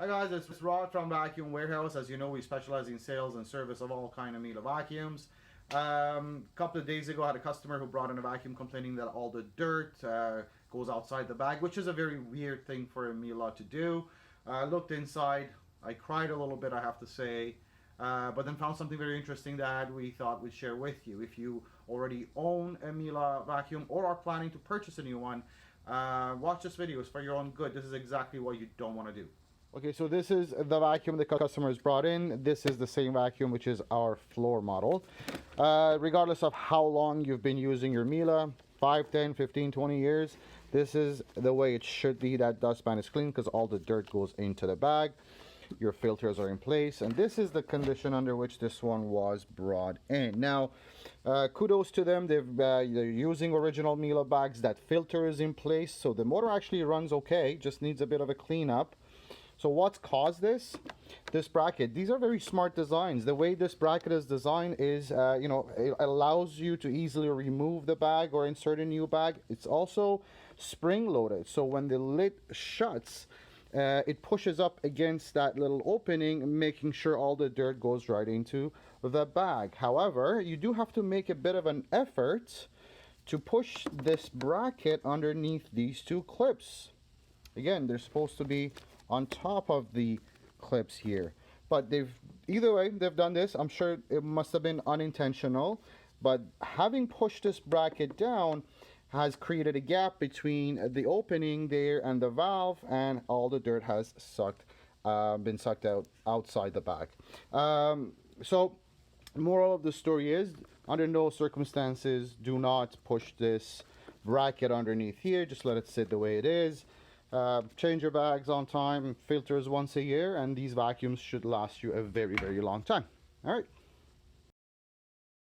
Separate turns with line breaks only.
Hi guys, it's Rod from Vacuum Warehouse. As you know, we specialize in sales and service of all kind of Miele vacuums. A couple of days ago, I had a customer who brought in a vacuum complaining that all the dirt goes outside the bag, which is a very weird thing for a Miele to do. I looked inside. I cried a little bit, I have to say, but then found something very interesting that we thought we'd share with you. If you already own a Miele vacuum or are planning to purchase a new one, watch this video. It's for your own good. This is exactly what you don't want to do. Okay, so this is the vacuum the customers brought in. This is the same vacuum, which is our floor model. Regardless of how long you've been using your Miele, 5, 10, 15, 20 years, this is the way it should be. That dustpan is clean because all the dirt goes into the bag. Your filters are in place, and this is the condition under which this one was brought in. Now, kudos to them. They're using original Miele bags. That filter is in place, so the motor actually runs okay, just needs a bit of a cleanup. So what's caused this? This bracket. These are very smart designs. The way this bracket is designed is, it allows you to easily remove the bag or insert a new bag. It's also spring loaded. So when the lid shuts, it pushes up against that little opening, making sure all the dirt goes right into the bag. However, you do have to make a bit of an effort to push this bracket underneath these two clips. Again, they're supposed to be on top of the clips here, but either way they've done this. I'm sure it must have been unintentional, but having pushed this bracket down has created a gap between the opening there and the valve, and all the dirt has been sucked out outside the bag. So moral of the story is, under no circumstances do not push this bracket underneath here. Just let it sit the way it is. Change your bags on time, filters once a year, and these vacuums should last you a very, very long time. All right.